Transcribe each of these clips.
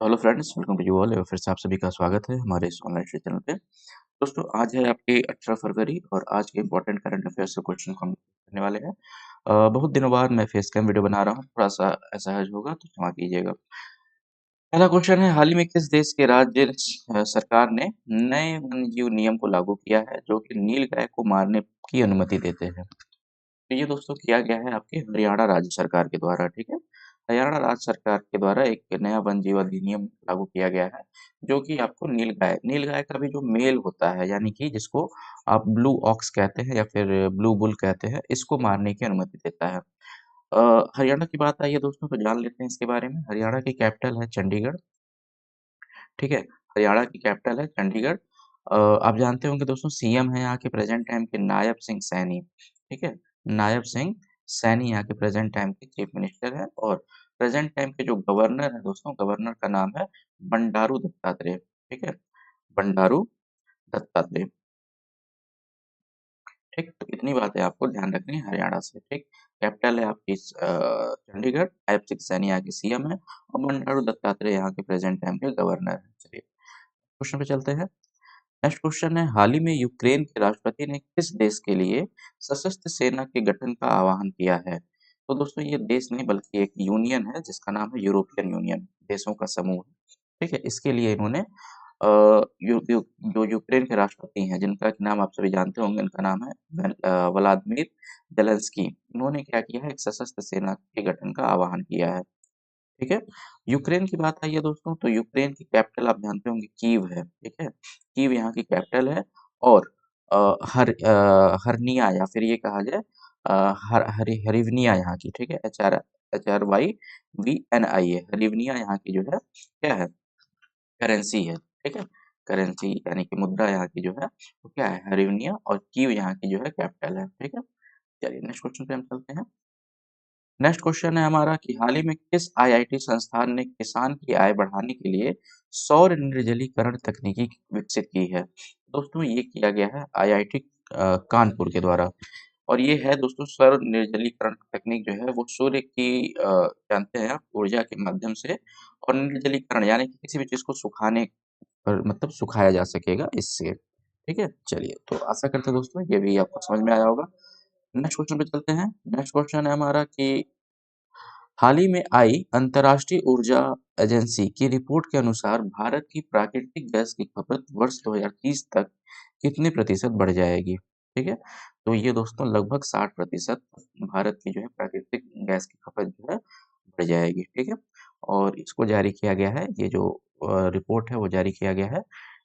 Hello friends, welcome to you all. फिर से आप सभी का स्वागत है हमारे इस ऑनलाइन चैनल पे। दोस्तों, आज है आपकी 18 फरवरी और आज के इंपॉर्टेंट करंट अफेयर्स के क्वेश्चन को हम करने वाले हैं। बहुत दिनों बाद मैं फेस कैम वीडियो बना रहा हूँ, थोड़ा सा असहज होगा तो क्षमा कीजिएगा। पहला क्वेश्चन है, हाल ही में किस देश के राज्य सरकार ने नए वन्यजीव नियम को लागू किया है जो कि नीलगाय को मारने की अनुमति देते हैं? तो ये दोस्तों किया गया है आपके हरियाणा राज्य सरकार के द्वारा, ठीक है। हरियाणा राज्य सरकार के द्वारा एक नया वन जीव अधिनियम लागू किया गया है जो कि आपको नीलगाय नीलगाय का भी जो मेल होता है, यानी कि जिसको आप ब्लू ऑक्स कहते हैं या फिर ब्लू बुल कहते हैं, इसको मारने की अनुमति देता है। हरियाणा की बात आई है दोस्तों, तो जान लेते हैं इसके बारे में। हरियाणा की कैपिटल है चंडीगढ़, ठीक है। हरियाणा की कैपिटल है चंडीगढ़। आप जानते होंगे दोस्तों, सीएम है यहाँ के प्रेजेंट टाइम के नायब सिंह सैनी, ठीक है। नायब सिंह सैनी यहाँ के प्रेजेंट टाइम के चीफ मिनिस्टर है और प्रेजेंट टाइम के जो गवर्नर है दोस्तों, गवर्नर का नाम है बंडारू दत्तात्रेय, ठीक है। बंडारू दत्तात्रेय, ठीक। तो इतनी बातें आपको ध्यान रखनी है हरियाणा से, ठीक। कैपिटल है आपकी चंडीगढ़, नायब सिंह सैनी यहाँ के सीएम है और बंडारू दत्तात्रेय यहाँ के प्रेजेंट टाइम के गवर्नर है। चलिए क्वेश्चन पे चलते हैं। नेक्स्ट क्वेश्चन है, हाल ही में यूक्रेन के राष्ट्रपति ने किस देश के लिए सशस्त्र सेना के गठन का आह्वान किया है? तो दोस्तों, ये देश नहीं बल्कि एक यूनियन है जिसका नाम है यूरोपियन यूनियन, देशों का समूह है, ठीक है। इसके लिए इन्होंने जो यूक्रेन के राष्ट्रपति हैं जिनका कि नाम आप सभी जानते होंगे, इनका नाम है व्लादिमीर जेलेंस्की। इन्होंने क्या किया है, एक सशस्त्र सेना के गठन का आह्वान किया है, ठीक है। यूक्रेन की बात आई है दोस्तों, तो यूक्रेन की कैपिटल आप जानते होंगे कीव है, ठीक है। कीव यहाँ की कैपिटल है और हरनिया या फिर ये कहा जाए हरिवनिया यहाँ की, ठीक है। HRYVNIA हरिवनिया यहाँ की जो है क्या है, करेंसी है, ठीक है। करेंसी यानी कि मुद्रा यहाँ की जो है वो क्या है, हरिवनिया, और कीव यहाँ की जो है कैपिटल है, ठीक है। चलिए नेक्स्ट क्वेश्चन पे हम चलते हैं। नेक्स्ट क्वेश्चन है हमारा कि हाल ही में किस आईआईटी संस्थान ने किसान की आय बढ़ाने के लिए सौर निर्जलीकरण तकनीकी विकसित की है? दोस्तों, ये किया गया है आईआईटी कानपुर के द्वारा। और ये है दोस्तों, सौर निर्जलीकरण तकनीक जो है वो सूर्य की जानते हैं आप, ऊर्जा के माध्यम से और निर्जलीकरण यानी कि किसी भी चीज को सुखाने पर मतलब सुखाया जा सकेगा इससे, ठीक है। चलिए, तो आशा करते हैं दोस्तों ये भी आपको समझ में आया होगा। नेक्स्ट क्वेश्चन पे चलते हैं। नेक्स्ट क्वेश्चन है हमारा कि हाल ही में आई अंतर्राष्ट्रीय ऊर्जा एजेंसी की रिपोर्ट के अनुसार भारत की प्राकृतिक गैस की खपत वर्ष 2030 तक कितने प्रतिशत बढ़ जाएगी? ठीक है, तो ये दोस्तों लगभग 60% भारत की जो है प्राकृतिक गैस की खपत जो है बढ़ जाएगी, ठीक है। और इसको जारी किया गया है, ये जो रिपोर्ट है वो जारी किया गया है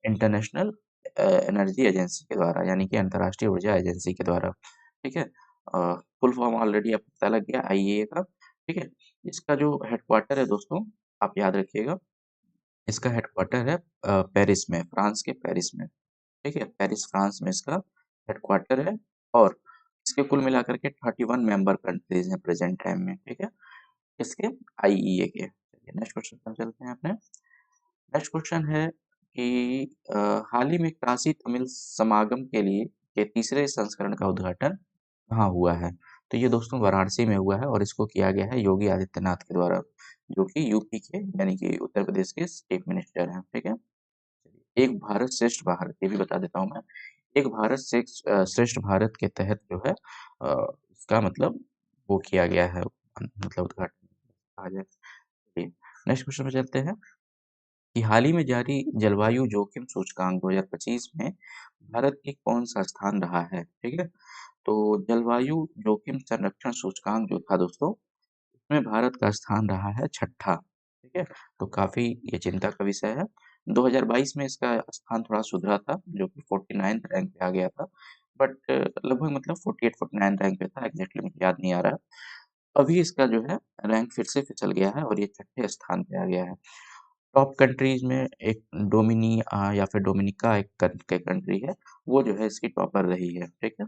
इंटरनेशनल एनर्जी एजेंसी के द्वारा, यानी कि अंतर्राष्ट्रीय ऊर्जा एजेंसी के द्वारा, ठीक है। फुल फॉर्म ऑलरेडी आपको पता लग गया, आईईए का, ठीक है। इसका जो हेडक्वार्टर है दोस्तों, आप याद रखिएगा, इसका हेडक्वार्टर है पेरिस में, फ्रांस के पेरिस में, ठीक है। पेरिस फ्रांस में इसका हेडक्वार्टर है और इसके कुल मिलाकर के 31 मेंबर कंट्रीज हैं प्रेजेंट टाइम में, ठीक है, इसके आईईए के। चलिए नेक्स्ट क्वेश्चन पर चलते हैं अपने। नेक्स्ट क्वेश्चन है कि हाल ही में काशी तमिल समागम के लिए के तीसरे संस्करण का उद्घाटन कहाँ हुआ है? तो ये दोस्तों वाराणसी में हुआ है और इसको किया गया है योगी आदित्यनाथ के द्वारा, जो कि यूपी के यानी कि उत्तर प्रदेश के चीफ मिनिस्टर हैं, ठीक है। एक भारत श्रेष्ठ भारत, ये भी बता देता हूँ मैं। एक भारत श्रेष्ठ भारत के तहत जो है इसका मतलब वो किया गया है, मतलब उद्घाटन कहा जाए। नेक्स्ट क्वेश्चन पे चलते हैं कि हाल ही में जारी जलवायु जोखिम सूचकांक 2025 में भारत की कौन सा स्थान रहा है? ठीक है, तो जलवायु जोखिम संरक्षण सूचकांक जो था दोस्तों, इसमें भारत का स्थान रहा है छठा, ठीक है। तो काफी ये चिंता का विषय है। 2022 में इसका स्थान थोड़ा सुधरा था, जो कि 49th रैंक पे आ गया था, बट लगभग मतलब 48 49 रैंक पे था, एग्जैक्टली मुझे याद नहीं आ रहा। अभी इसका जो है रैंक फिर से फिसल गया है और ये छठे स्थान पे आ गया है। टॉप कंट्रीज में एक या फिर डोमिनिका एक कंट्री है, वो जो है इसकी टॉपर रही है, ठीक है।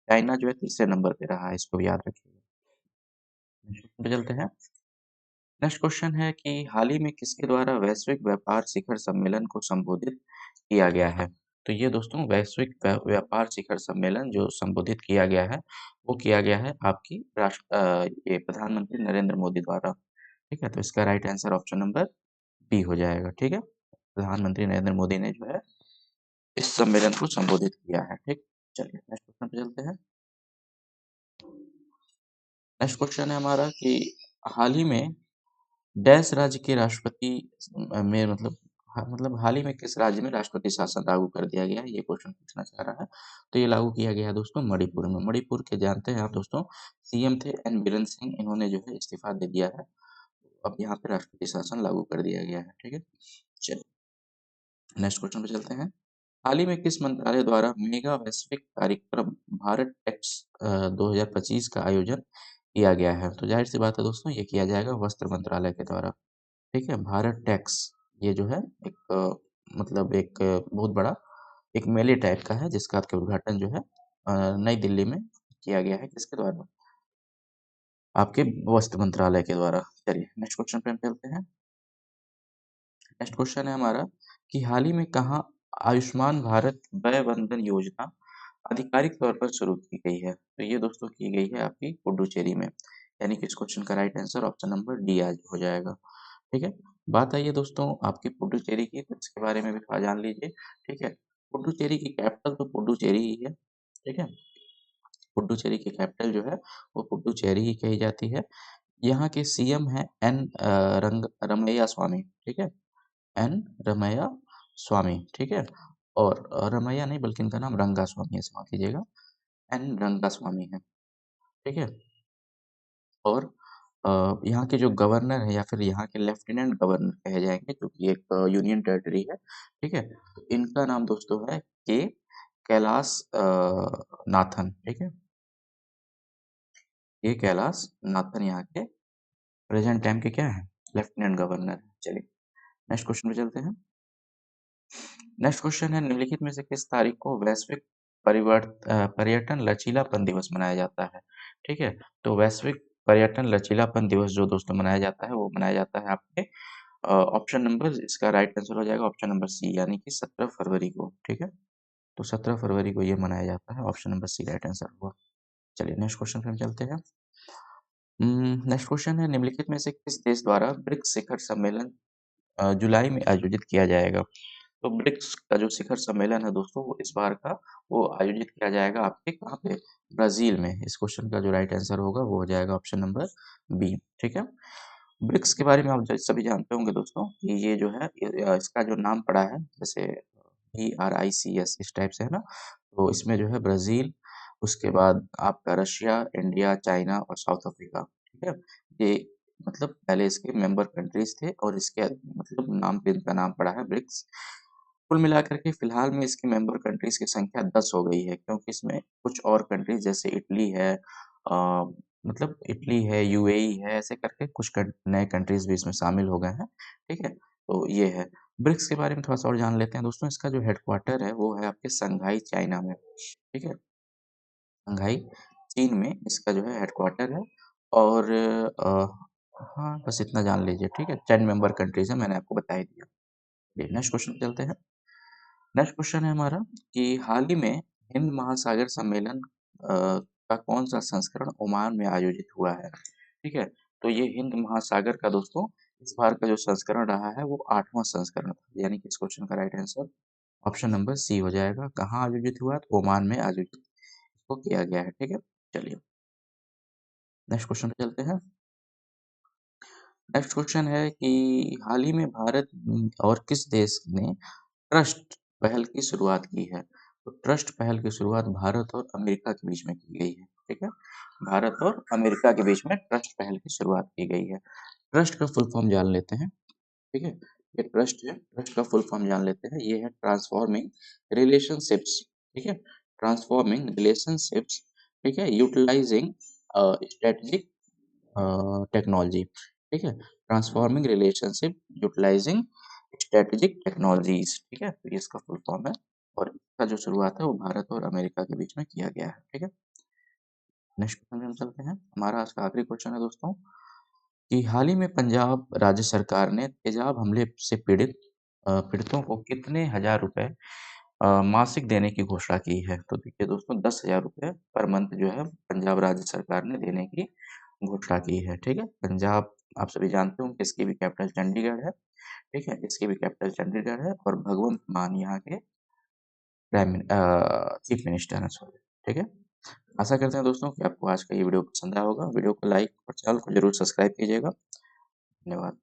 चाइना जो है तीसरे नंबर पे रहा है, इसको भी याद रखिएगा। नेक्स्ट पे चलते हैं। नेक्स्ट क्वेश्चन है कि हाल ही में किसके द्वारा वैश्विक व्यापार शिखर सम्मेलन को संबोधित किया गया है? तो ये दोस्तों वैश्विक व्यापार शिखर सम्मेलन जो संबोधित किया गया है, वो किया गया है आपकी ये प्रधानमंत्री नरेंद्र मोदी द्वारा, ठीक है। तो इसका right answer option number B हो जाएगा। ठीक है, प्रधानमंत्री नरेंद्र मोदी ने जो है इस सम्मेलन को संबोधित किया है। ठीक, चलिए नेक्स्ट क्वेश्चन पे चलते हैं। नेक्स्ट क्वेश्चन है हमारा कि हाल ही में डैश राज्य के राष्ट्रपति में मतलब हाल ही में किस राज्य में राष्ट्रपति शासन लागू कर दिया गया है, ये क्वेश्चन पूछना चाह रहा है। तो ये लागू किया गया है दोस्तों मणिपुर में। मणिपुर के जानते हैं आप दोस्तों, सीएम थे एन बीरेन सिंह, इन्होंने जो है इस्तीफा दे दिया है। अब यहाँ पे राष्ट्रपति शासन लागू कर दिया गया है। ठीक है, चलिए नेक्स्ट क्वेश्चन पे चलते हैं। हाल ही में किस मंत्रालय द्वारा मेगा वैश्विक कार्यक्रम भारत टेक्स 2025 का आयोजन किया गया है? तो जाहिर सी बात है दोस्तों, ये किया जाएगा वस्त्र मंत्रालय के द्वारा। ठीक है, भारत टैक्स ये जो है एक एक बहुत बड़ा एक मेले टाइप का है, जिसका आपके उद्घाटन जो है नई दिल्ली में किया गया है। किसके द्वारा? आपके वस्त्र मंत्रालय के द्वारा। चलिए नेक्स्ट क्वेश्चन पे हम चलते हैं। नेक्स्ट क्वेश्चन है हमारा कि हाल ही में कहाँ आयुष्मान भारत वय वंदन योजना आधिकारिक तौर पर शुरू की गई है? तो ये दोस्तों की गई है आपकी पुडुचेरी में। यानी कि इस क्वेश्चन का right answer option number D आज हो जाएगा। ठीक है, बात आई है दोस्तों आपकी पुडुचेरी की, तो इसके बारे में भी थोड़ा जान लीजिए। ठीक है, पुडुचेरी की कैपिटल तो पुडुचेरी ही है। ठीक है, पुडुचेरी की कैपिटल जो है वो पुडुचेरी ही कही जाती है। यहाँ के सीएम हैं एन रंग रमैया स्वामी। ठीक है, एन रमैया स्वामी। ठीक है, और रमैया नहीं बल्कि इनका नाम रंगा स्वामी है, समझ लीजिएगा, एन रंगा स्वामी है। ठीक है, और यहाँ के जो गवर्नर है या फिर यहाँ के लेफ्टिनेंट गवर्नर कहे जाएंगे, क्योंकि एक यूनियन टेरिटरी है। ठीक है, तो इनका नाम दोस्तों है के कैलाश नाथन। ठीक है, के कैलाश नाथन यहाँ के प्रेजेंट टाइम के क्या है, लेफ्टिनेंट गवर्नर। चलिए नेक्स्ट क्वेश्चन पे चलते हैं। नेक्स्ट क्वेश्चन है निम्नलिखित में से किस तारीख को वैश्विक पर्यटन लचीलापन दिवस मनाया जाता है? ठीक है, तो वैश्विक पर्यटन लचीलापन दिवस जो दोस्तों मनाया जाता है वो मनाया जाता है आपके ऑप्शन नंबर, इसका राइट आंसर हो जाएगा ऑप्शन नंबर सी, यानी कि 17 फरवरी को। ठीक है, तो 17 फरवरी को ये मनाया जाता है, option number C right answer हुआ। चलिए नेक्स्ट क्वेश्चन पे हम चलते हैं। नेक्स्ट क्वेश्चन है निम्नलिखित में से किस देश द्वारा ब्रिक्स शिखर सम्मेलन जुलाई में आयोजित किया जाएगा? तो ब्रिक्स का जो शिखर सम्मेलन है दोस्तों वो इस बार का वो आयोजित किया जाएगा आपके कहाँ पे, ब्राजील में। इस क्वेश्चन का जो राइट आंसर होगा वो हो जाएगा ऑप्शन नंबर बी। ठीक है, ब्रिक्स के बारे में आप सभी जानते होंगे दोस्तों कि ये जो है इसका जो नाम पड़ा है जैसे BRICS इस टाइप से है ना, तो इसमें जो है ब्राजील, उसके बाद आपका रशिया, इंडिया, चाइना और साउथ अफ्रीका। ठीक है, ये पहले इसके मेंबर कंट्रीज थे और इसके नाम पे इनका नाम पड़ा है ब्रिक्स। कुल मिलाकर के फिलहाल में इसकी मेंबर कंट्रीज की संख्या 10 हो गई है, क्योंकि इसमें कुछ और कंट्रीज जैसे इटली है, इटली है, यूएई है, ऐसे करके कुछ नए कंट्रीज भी इसमें शामिल हो गए हैं। ठीक है, तो ये है। ब्रिक्स के बारे में थोड़ा सा और जान लेते हैं दोस्तों। इसका जो हेडक्वार्टर है वो है आपके शंघाई चाइना में। ठीक है, शंघाई चीन में इसका जो है हेडक्वार्टर है। और हाँ बस इतना जान लीजिए। ठीक है, 10 मेंबर कंट्रीज है, मैंने आपको बता ही दिया। नेक्स्ट क्वेश्चन पे चलते हैं। नेक्स्ट क्वेश्चन है हमारा कि हाल ही में हिंद महासागर सम्मेलन का कौन सा संस्करण ओमान में आयोजित हुआ है? ठीक है, तो ये हिंद महासागर का दोस्तों इस बार का जो संस्करण रहा है वो 8वां संस्करण था, यानी कि इस क्वेश्चन का right answer option number C हो जाएगा। कहाँ आयोजित हुआ? तो ओमान में आयोजित इसको किया गया है। ठीक है, चलिए नेक्स्ट क्वेश्चन पे चलते हैं। नेक्स्ट क्वेश्चन है कि हाल ही में भारत और किस देश ने ट्रस्ट पहल की शुरुआत की है? तो ट्रस्ट पहल की शुरुआत भारत और अमेरिका के बीच में की गई है। ठीक है, भारत और अमेरिका के बीच में ट्रस्ट पहल की शुरुआत की गई है। ट्रस्ट का फुल फॉर्म जान लेते हैं। ठीक है, ये ट्रस्ट है, ट्रस्ट का फुल फॉर्म जान लेते हैं। ये है ट्रांसफॉर्मिंग रिलेशनशिप्स। ठीक है, ट्रांसफॉर्मिंग रिलेशनशिप्स। ठीक है, यूटिलाइजिंग स्ट्रेटेजिक टेक्नोलॉजी। ठीक है, transforming relationship utilising strategic technologies. ठीक है, तो ये इसका फुल फॉर्म है और इसका जो शुरुआत है वो भारत और अमेरिका के बीच में किया गया है। ठीक है, नेक्स्ट क्वेश्चन हम चलते हैं। हमारा आज का आखिरी क्वेश्चन है दोस्तों कि हाल ही में पंजाब राज्य सरकार ने तेजाब हमले से पीड़ितों को कितने हजार रुपए मासिक देने की घोषणा की है? तो देखिए दोस्तों, 10,000 रुपए पर मंथ जो है पंजाब राज्य सरकार ने देने की घोषणा की है। ठीक है, पंजाब आप सभी जानते हो कि इसकी भी कैपिटल चंडीगढ़ है। ठीक है, इसकी भी कैपिटल चंडीगढ़ है और भगवंत मान यहाँ के चीफ मिनिस्टर हैं, सॉरी। ठीक है, आशा करते हैं दोस्तों कि आपको आज का ये वीडियो पसंद आया होगा। वीडियो को लाइक और चैनल को जरूर सब्सक्राइब कीजिएगा। धन्यवाद।